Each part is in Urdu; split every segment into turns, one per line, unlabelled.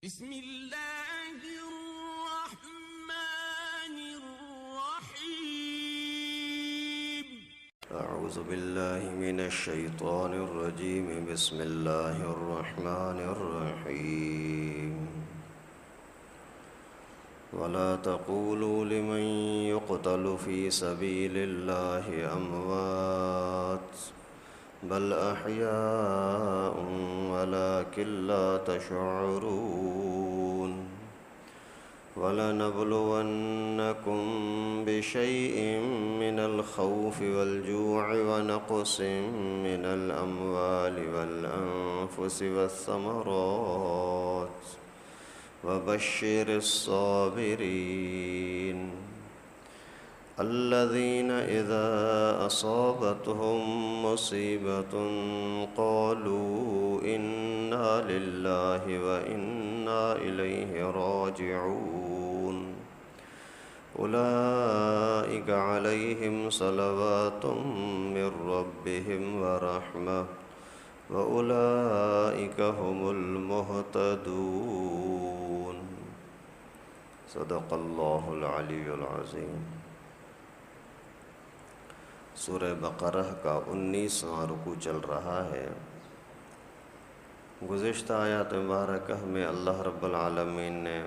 بسم اللہ الرحمن الرحیم
اعوذ باللہ من الشیطان الرجیم بسم اللہ الرحمن الرحیم ولا تقولوا لمن يقتل في سبيل الله أموات بل أحياء ولكن لا تشعرون ولنبلونكم بشيء من الخوف والجوع ونقص من الأموال والأنفس والثمرات وبشر الصابرين الذين إذا أصابتهم مصيبة قالوا إنا لله وإنا إليه راجعون أولئك عليهم صلوات من ربهم ورحمة وأولئك هم المهتدون صدق اللہ العلی العظیم۔ سورہ بقرہ کا 19واں رکوع چل رہا ہے۔ گزشتہ آیات مبارکہ میں اللہ رب العالمین نے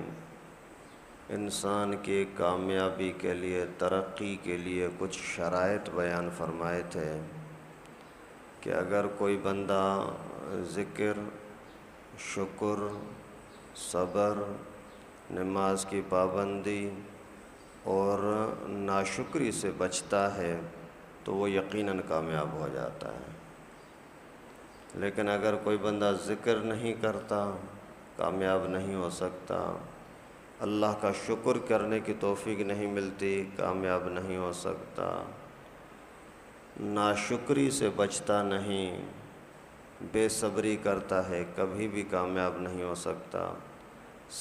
انسان کی کامیابی کے لیے، ترقی کے لیے کچھ شرائط بیان فرمائے تھے کہ اگر کوئی بندہ ذکر، شکر، صبر، نماز کی پابندی اور ناشکری سے بچتا ہے تو وہ یقیناً کامیاب ہو جاتا ہے، لیکن اگر کوئی بندہ ذکر نہیں کرتا کامیاب نہیں ہو سکتا، اللہ کا شکر کرنے کی توفیق نہیں ملتی کامیاب نہیں ہو سکتا، ناشکری سے بچتا نہیں، بے صبری کرتا ہے کبھی بھی کامیاب نہیں ہو سکتا،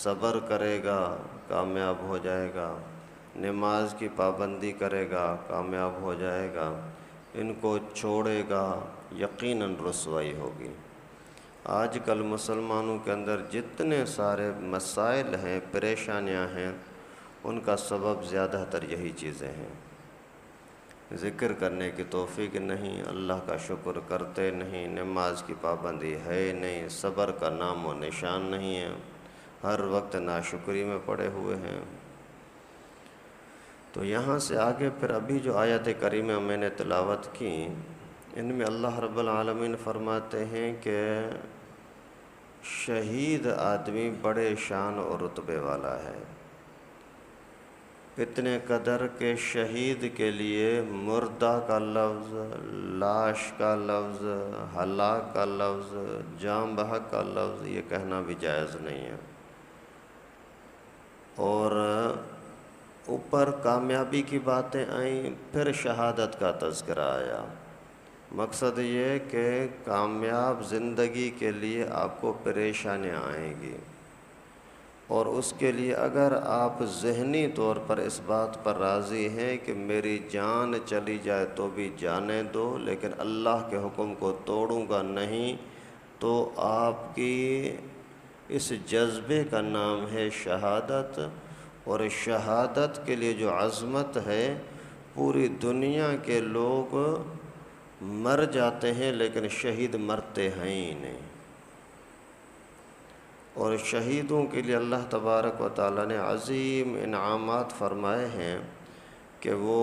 صبر کرے گا کامیاب ہو جائے گا، نماز کی پابندی کرے گا کامیاب ہو جائے گا، ان کو چھوڑے گا یقیناً رسوائی ہوگی۔ آج کل مسلمانوں کے اندر جتنے سارے مسائل ہیں، پریشانیاں ہیں، ان کا سبب زیادہ تر یہی چیزیں ہیں۔ ذکر کرنے کی توفیق نہیں، اللہ کا شکر کرتے نہیں، نماز کی پابندی ہے نہیں، صبر کا نام و نشان نہیں ہے، ہر وقت ناشکری میں پڑے ہوئے ہیں۔ تو یہاں سے آگے پھر ابھی جو آیت کریمہ میں نے تلاوت کی، ان میں اللہ رب العالمین فرماتے ہیں کہ شہید آدمی بڑے شان اور رتبے والا ہے، اتنے قدر کہ شہید کے لیے مردہ کا لفظ، لاش کا لفظ، ہلاک کا لفظ، جاں بحق کا لفظ یہ کہنا بھی جائز نہیں ہے۔ اور اوپر کامیابی کی باتیں آئیں، پھر شہادت کا تذکرہ آیا۔ مقصد یہ کہ کامیاب زندگی کے لیے آپ کو پریشانیاں آئیں گی، اور اس کے لیے اگر آپ ذہنی طور پر اس بات پر راضی ہیں کہ میری جان چلی جائے تو بھی جانے دو لیکن اللہ کے حکم کو توڑوں گا نہیں، تو آپ کی اس جذبے کا نام ہے شہادت۔ اور شہادت کے لیے جو عظمت ہے، پوری دنیا کے لوگ مر جاتے ہیں لیکن شہید مرتے ہیں ہی نہیں۔ اور شہیدوں کے لیے اللہ تبارک و تعالیٰ نے عظیم انعامات فرمائے ہیں کہ وہ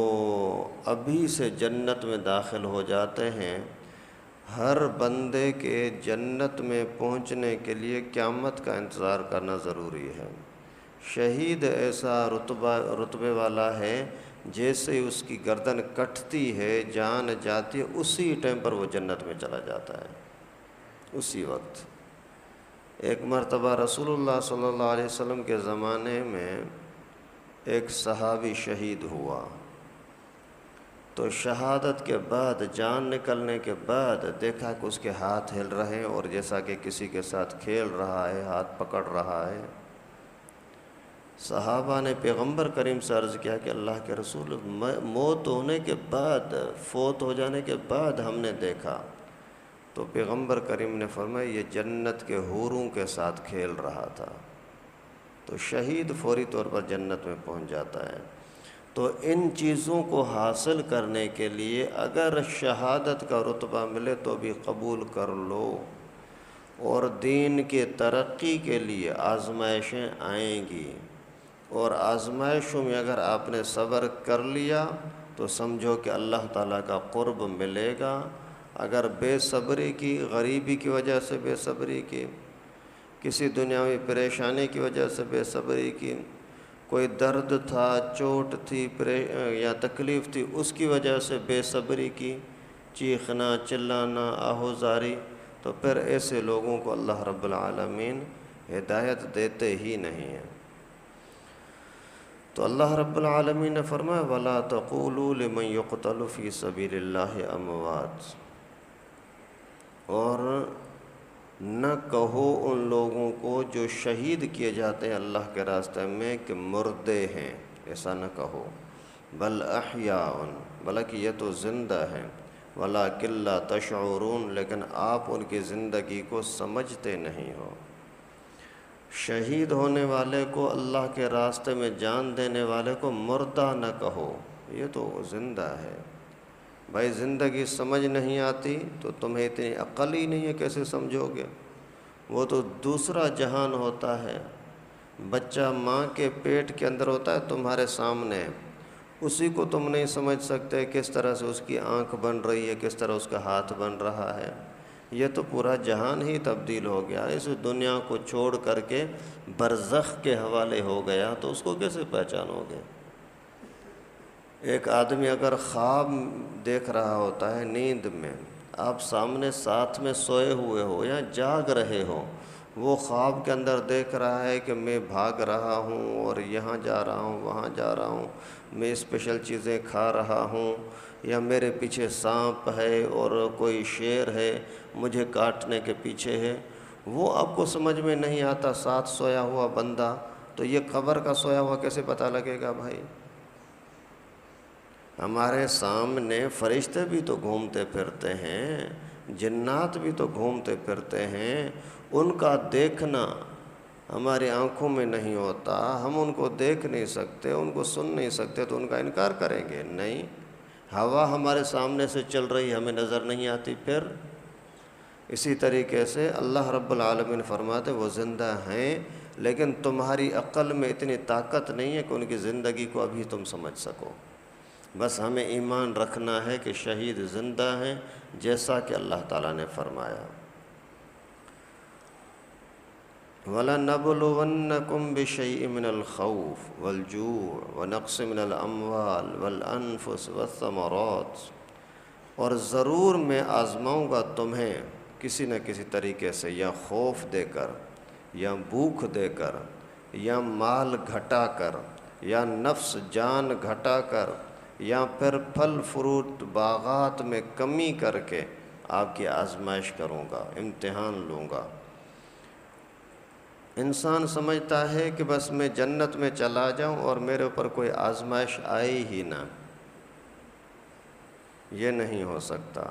ابھی سے جنت میں داخل ہو جاتے ہیں۔ ہر بندے کے جنت میں پہنچنے کے لیے قیامت کا انتظار کرنا ضروری ہے۔ شہید ایسا رتبے والا ہے جیسے اس کی گردن کٹتی ہے، جان جاتی ہے، اسی ٹائم پر وہ جنت میں چلا جاتا ہے، اسی وقت۔ ایک مرتبہ رسول اللہ صلی اللہ علیہ وسلم کے زمانے میں ایک صحابی شہید ہوا، تو شہادت کے بعد، جان نکلنے کے بعد دیکھا کہ اس کے ہاتھ ہل رہے ہیں اور جیسا کہ کسی کے ساتھ کھیل رہا ہے، ہاتھ پکڑ رہا ہے۔ صحابہ نے پیغمبر کریم سے عرض کیا کہ اللہ کے رسول، موت ہونے کے بعد، فوت ہو جانے کے بعد ہم نے دیکھا، تو پیغمبر کریم نے فرمایا یہ جنت کے حوروں کے ساتھ کھیل رہا تھا۔ تو شہید فوری طور پر جنت میں پہنچ جاتا ہے۔ تو ان چیزوں کو حاصل کرنے کے لیے اگر شہادت کا رتبہ ملے تو بھی قبول کر لو، اور دین کے ترقی کے لیے آزمائشیں آئیں گی، اور آزمائشوں میں اگر آپ نے صبر کر لیا تو سمجھو کہ اللہ تعالیٰ کا قرب ملے گا۔ اگر بے صبری کی، غریبی کی وجہ سے بے صبری کی، کسی دنیاوی پریشانی کی وجہ سے بے صبری کی، کوئی درد تھا، چوٹ تھی یا تکلیف تھی، اس کی وجہ سے بے صبری کی، چیخنا، چلانا، آہوزاری، تو پھر ایسے لوگوں کو اللہ رب العالمین ہدایت دیتے ہی نہیں ہیں۔ تو اللہ رب العالمین نے فرمایا وَلَا تَقُولُوا لِمَنْ يُقْتَلُ فِي سَبِيلِ اللَّهِ أَمْوَاتٌ، اور نہ کہو ان لوگوں کو جو شہید کیے جاتے ہیں اللہ کے راستے میں کہ مردے ہیں، ایسا نہ کہو، بل احیاء، بلکہ یہ تو زندہ ہیں، وَلَٰكِن لَّا تَشْعُرُونَ، لیکن آپ ان کی زندگی کو سمجھتے نہیں ہو۔ شہید ہونے والے کو، اللہ کے راستے میں جان دینے والے کو مردہ نہ کہو، یہ تو زندہ ہے۔ بھائی زندگی سمجھ نہیں آتی تو تمہیں اتنی عقل ہی نہیں ہے، کیسے سمجھو گے؟ وہ تو دوسرا جہان ہوتا ہے۔ بچہ ماں کے پیٹ کے اندر ہوتا ہے تمہارے سامنے، اسی کو تم نہیں سمجھ سکتے، کس طرح سے اس کی آنکھ بن رہی ہے، کس طرح اس کا ہاتھ بن رہا ہے۔ یہ تو پورا جہان ہی تبدیل ہو گیا، اس دنیا کو چھوڑ کر کے برزخ کے حوالے ہو گیا، تو اس کو کیسے پہچانو گے؟ ایک آدمی اگر خواب دیکھ رہا ہوتا ہے نیند میں، آپ سامنے ساتھ میں سوئے ہوئے ہو یا جاگ رہے ہو، وہ خواب کے اندر دیکھ رہا ہے کہ میں بھاگ رہا ہوں اور یہاں جا رہا ہوں، وہاں جا رہا ہوں، میں اسپیشل چیزیں کھا رہا ہوں، یا میرے پیچھے سانپ ہے اور کوئی شیر ہے مجھے کاٹنے کے پیچھے ہے، وہ آپ کو سمجھ میں نہیں آتا۔ ساتھ سویا ہوا بندہ، تو یہ قبر کا سویا ہوا کیسے پتہ لگے گا بھائی؟ ہمارے سامنے فرشتے بھی تو گھومتے پھرتے ہیں، جنات بھی تو گھومتے پھرتے ہیں، ان کا دیکھنا ہماری آنکھوں میں نہیں ہوتا، ہم ان کو دیکھ نہیں سکتے، ان کو سن نہیں سکتے، تو ان کا انکار کریں گے؟ نہیں۔ ہوا ہمارے سامنے سے چل رہی ہمیں نظر نہیں آتی، پھر اسی طریقے سے اللہ رب العالمین فرماتے وہ زندہ ہیں، لیکن تمہاری عقل میں اتنی طاقت نہیں ہے کہ ان کی زندگی کو ابھی تم سمجھ سکو۔ بس ہمیں ایمان رکھنا ہے کہ شہید زندہ ہیں، جیسا کہ اللہ تعالیٰ نے فرمایا وَلَنَبْلُوَنَّكُمْ بِشَيْءٍ مِّنَ الْخَوْفِ وَالْجُوعِ وَنَقْصٍ مِّنَ الْأَمْوَالِ وَالْأَنفُسِ وَالثَّمَرَاتِ، اور ضرور میں آزماؤں گا تمہیں کسی نہ کسی طریقے سے، یا خوف دے کر، یا بھوک دے کر، یا مال گھٹا کر، یا نفس جان گھٹا کر، یا پھر پھل فروٹ باغات میں کمی کر کے آپ کی آزمائش کروں گا، امتحان لوں گا۔ انسان سمجھتا ہے کہ بس میں جنت میں چلا جاؤں اور میرے اوپر کوئی آزمائش آئی ہی نہ، یہ نہیں ہو سکتا۔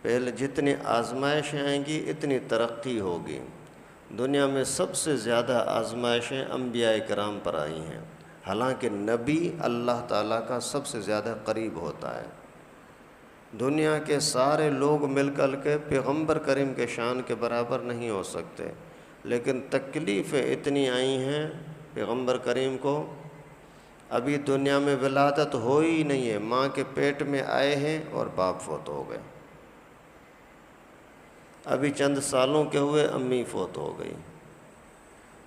پہلے جتنی آزمائشیں آئیں گی اتنی ترقی ہوگی۔ دنیا میں سب سے زیادہ آزمائشیں انبیاء کرام پر آئی ہیں، حالانکہ نبی اللہ تعالیٰ کا سب سے زیادہ قریب ہوتا ہے۔ دنیا کے سارے لوگ مل کر کے پیغمبر کریم کے شان کے برابر نہیں ہو سکتے، لیکن تکلیفیں اتنی آئی ہیں پیغمبر کریم کو، ابھی دنیا میں ولادت ہو ہی نہیں ہے، ماں کے پیٹ میں آئے ہیں اور باپ فوت ہو گئے، ابھی چند سالوں کے ہوئے امی فوت ہو گئی،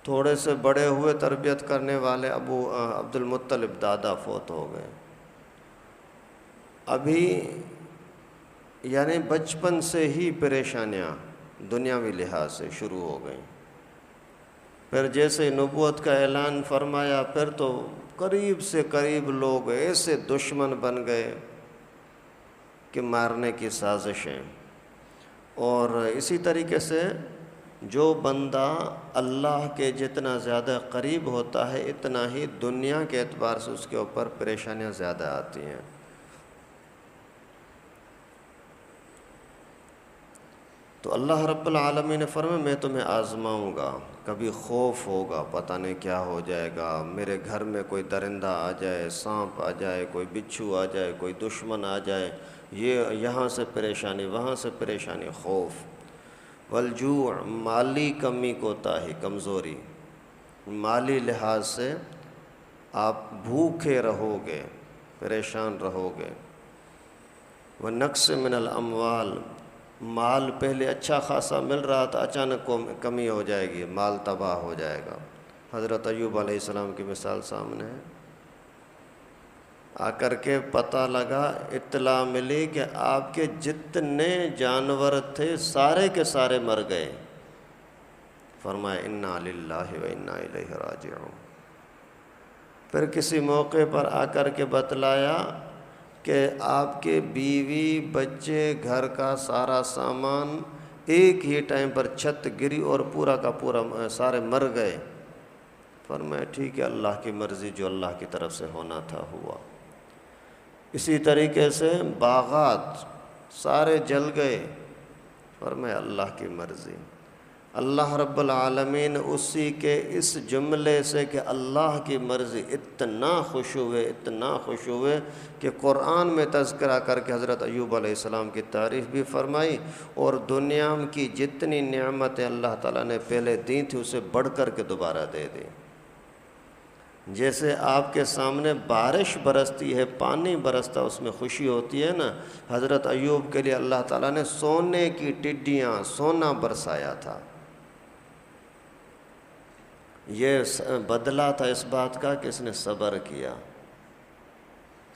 تھوڑے سے بڑے ہوئے تربیت کرنے والے ابو عبد المطلب دادا فوت ہو گئے، ابھی یعنی بچپن سے ہی پریشانیاں دنیاوی لحاظ سے شروع ہو گئیں۔ پھر جیسے نبوت کا اعلان فرمایا، پھر تو قریب سے قریب لوگ ایسے دشمن بن گئے کہ مارنے کی سازشیں۔ اور اسی طریقے سے جو بندہ اللہ کے جتنا زیادہ قریب ہوتا ہے اتنا ہی دنیا کے اعتبار سے اس کے اوپر پریشانیاں زیادہ آتی ہیں۔ تو تو اللہ رب العالمین نے فرمایا میں تمہیں آزماؤں گا، کبھی خوف ہوگا، پتہ نہیں کیا ہو جائے گا، میرے گھر میں کوئی درندہ آ جائے، سانپ آ جائے، کوئی بچھو آ جائے، کوئی دشمن آ جائے، یہ یہاں سے پریشانی، وہاں سے پریشانی، خوف، والجوع، مالی کمی کوتاہی، کمزوری، مالی لحاظ سے آپ بھوکے رہو گے، پریشان رہو گے، ونقص من الاموال، مال پہلے اچھا خاصا مل رہا تھا، اچانک کمی ہو جائے گی، مال تباہ ہو جائے گا۔ حضرت ایوب علیہ السلام کی مثال سامنے ہے، آ کر کے پتہ لگا، اطلاع ملی کہ آپ کے جتنے جانور تھے سارے کے سارے مر گئے۔ فرمایا انا للہ و انا الیہ راجعون۔ پھر کسی موقع پر آ کر کے بتلایا کہ آپ کے بیوی، بچے، گھر کا سارا سامان ایک ہی ٹائم پر چھت گری اور پورا کا پورا سارے مر گئے۔ فرمایا ٹھیک ہے، اللہ کی مرضی، جو اللہ کی طرف سے ہونا تھا ہوا۔ اسی طریقے سے باغات سارے جل گئے، فرمایا اللہ کی مرضی۔ اللہ رب العالمین اسی کے اس جملے سے کہ اللہ کی مرضی اتنا خوش ہوئے، اتنا خوش ہوئے کہ قرآن میں تذکرہ کر کے حضرت ایوب علیہ السلام کی تعریف بھی فرمائی، اور دنیا کی جتنی نعمتیں اللہ تعالیٰ نے پہلے دی تھی اسے بڑھ کر کے دوبارہ دے دی۔ جیسے آپ کے سامنے بارش برستی ہے، پانی برستا، اس میں خوشی ہوتی ہے نا، حضرت ایوب کے لیے اللہ تعالیٰ نے سونے کی ٹڈیاں، سونا برسایا تھا۔ یہ بدلہ تھا اس بات کا کہ اس نے صبر کیا،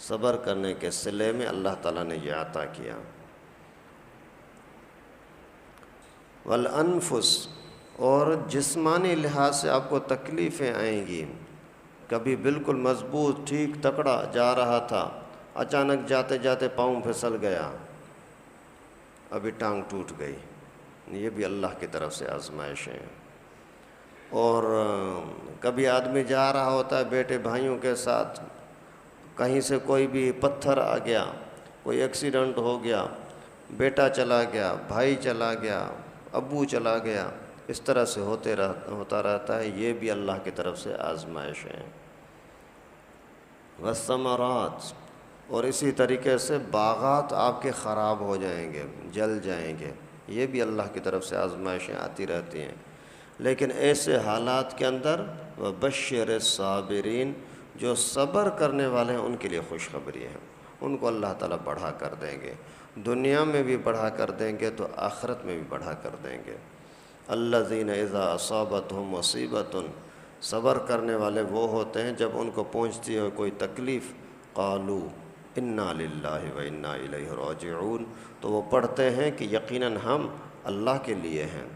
صبر کرنے کے صلے میں اللہ تعالیٰ نے یہ عطا کیا۔ والانفس، اور جسمانی لحاظ سے آپ کو تکلیفیں آئیں گی، کبھی بالکل مضبوط ٹھیک تکڑا جا رہا تھا، اچانک جاتے جاتے پاؤں پھسل گیا، ابھی ٹانگ ٹوٹ گئی، یہ بھی اللہ کی طرف سے آزمائشیں ہیں۔ اور کبھی آدمی جا رہا ہوتا ہے بیٹے بھائیوں کے ساتھ، کہیں سے کوئی بھی پتھر آ گیا، کوئی ایکسیڈنٹ ہو گیا، بیٹا چلا گیا، بھائی چلا گیا، ابو چلا گیا، اس طرح سے ہوتا رہتا ہے، یہ بھی اللہ کی طرف سے آزمائش ہے۔ والثمرات، اور اسی طریقے سے باغات آپ کے خراب ہو جائیں گے، جل جائیں گے، یہ بھی اللہ کی طرف سے آزمائشیں آتی رہتی ہیں۔ لیکن ایسے حالات کے اندر وبشر الصابرین، جو صبر کرنے والے ہیں ان کے لیے خوشخبری ہے، ان کو اللہ تعالیٰ بڑھا کر دیں گے، دنیا میں بھی بڑھا کر دیں گے تو آخرت میں بھی بڑھا کر دیں گے۔ الذین اذا اصابتہم مصیبۃ، صبر کرنے والے وہ ہوتے ہیں جب ان کو پہنچتی ہے کوئی تکلیف، قالوا انا للہ و انا الیہ راجعون، تو وہ پڑھتے ہیں کہ یقیناً ہم اللہ کے لیے ہیں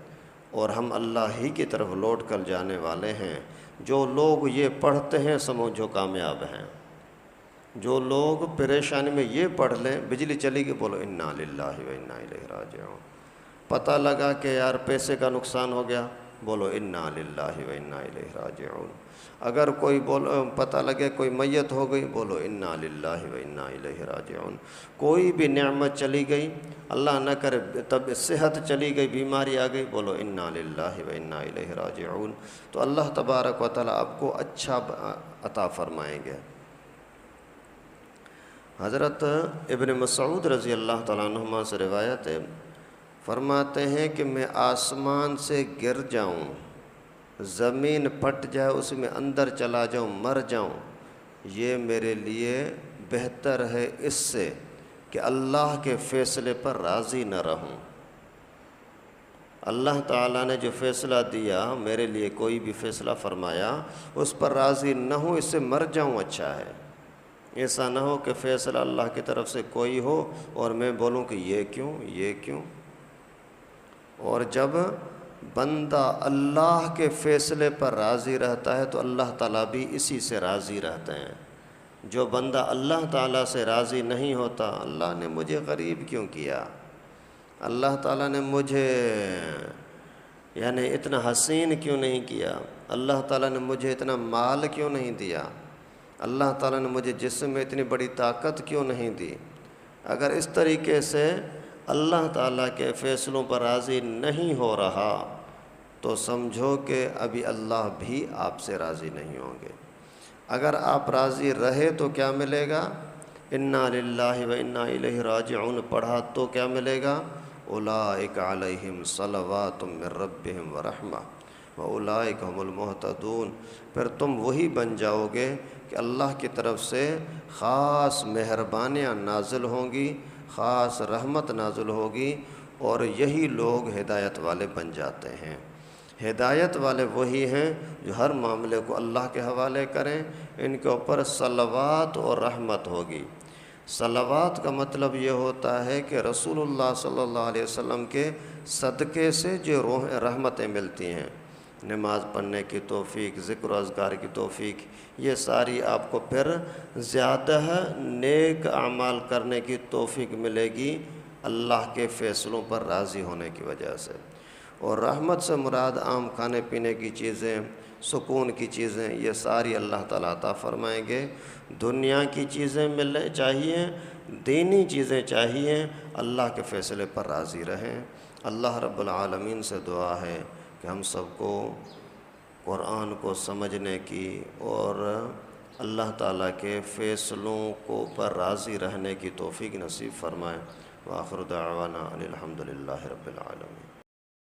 اور ہم اللہ ہی کی طرف لوٹ کر جانے والے ہیں۔ جو لوگ یہ پڑھتے ہیں سمجھو کامیاب ہیں۔ جو لوگ پریشانی میں یہ پڑھ لیں، بجلی چلی گئی بولو انا للہ و انا الیہ راجعون، پتہ لگا کہ یار پیسے کا نقصان ہو گیا، بولو انا للہ و انا الیہ راجعون، اگر کوئی پتہ لگے کوئی میت ہو گئی، بولو انا للہ و انا الیہ راجعون، کوئی بھی نعمت چلی گئی، اللہ نہ کرے تب صحت چلی گئی، بیماری آ گئی، بولو انا للہ و انا الیہ راجعون، تو اللہ تبارک و تعالیٰ آپ کو اچھا عطا فرمائیں گے۔ حضرت ابن مسعود رضی اللہ تعالیٰ عنہما سے روایت ہے، فرماتے ہیں کہ میں آسمان سے گر جاؤں، زمین پھٹ جائے، اس میں اندر چلا جاؤں، مر جاؤں، یہ میرے لیے بہتر ہے اس سے کہ اللہ کے فیصلے پر راضی نہ رہوں۔ اللہ تعالیٰ نے جو فیصلہ دیا، میرے لیے کوئی بھی فیصلہ فرمایا، اس پر راضی نہ ہوں، اس سے مر جاؤں اچھا ہے۔ ایسا نہ ہو کہ فیصلہ اللہ کی طرف سے کوئی ہو اور میں بولوں کہ یہ کیوں، یہ کیوں۔ اور جب بندہ اللہ کے فیصلے پر راضی رہتا ہے تو اللہ تعالیٰ بھی اسی سے راضی رہتے ہیں۔ جو بندہ اللہ تعالیٰ سے راضی نہیں ہوتا، اللہ نے مجھے غریب کیوں کیا، اللہ تعالیٰ نے مجھے یعنی اتنا حسین کیوں نہیں کیا، اللہ تعالیٰ نے مجھے اتنا مال کیوں نہیں دیا، اللہ تعالیٰ نے مجھے جسم میں اتنی بڑی طاقت کیوں نہیں دی، اگر اس طریقے سے اللہ تعالیٰ کے فیصلوں پر راضی نہیں ہو رہا تو سمجھو کہ ابھی اللہ بھی آپ سے راضی نہیں ہوں گے۔ اگر آپ راضی رہے تو کیا ملے گا؟ انا للہ و انا الیہ راجعون پڑھا تو کیا ملے گا؟ اولئک علیہم صلوات من ربہم ورحمہ واولئک هم المہتدون۔ پھر تم وہی بن جاؤ گے کہ اللہ کی طرف سے خاص مہربانیاں نازل ہوں گی، خاص رحمت نازل ہوگی، اور یہی لوگ ہدایت والے بن جاتے ہیں۔ ہدایت والے وہی ہیں جو ہر معاملے کو اللہ کے حوالے کریں، ان کے اوپر صلوات اور رحمت ہوگی۔ صلوات کا مطلب یہ ہوتا ہے کہ رسول اللہ صلی اللہ علیہ وسلم کے صدقے سے جو رحمتیں ملتی ہیں، نماز پڑھنے کی توفیق، ذکر و اذکار کی توفیق، یہ ساری آپ کو پھر زیادہ نیک اعمال کرنے کی توفیق ملے گی اللہ کے فیصلوں پر راضی ہونے کی وجہ سے۔ اور رحمت سے مراد عام کھانے پینے کی چیزیں، سکون کی چیزیں، یہ ساری اللہ تعالیٰ عطا فرمائیں گے۔ دنیا کی چیزیں ملنے چاہیے، دینی چیزیں چاہیے، اللہ کے فیصلے پر راضی رہیں۔ اللہ رب العالمین سے دعا ہے کہ ہم سب کو قرآن کو سمجھنے کی اور اللہ تعالیٰ کے فیصلوں کو پر راضی رہنے کی توفیق نصیب فرمائے۔ وآخر دعوانا ان الحمد للہ رب العالمین۔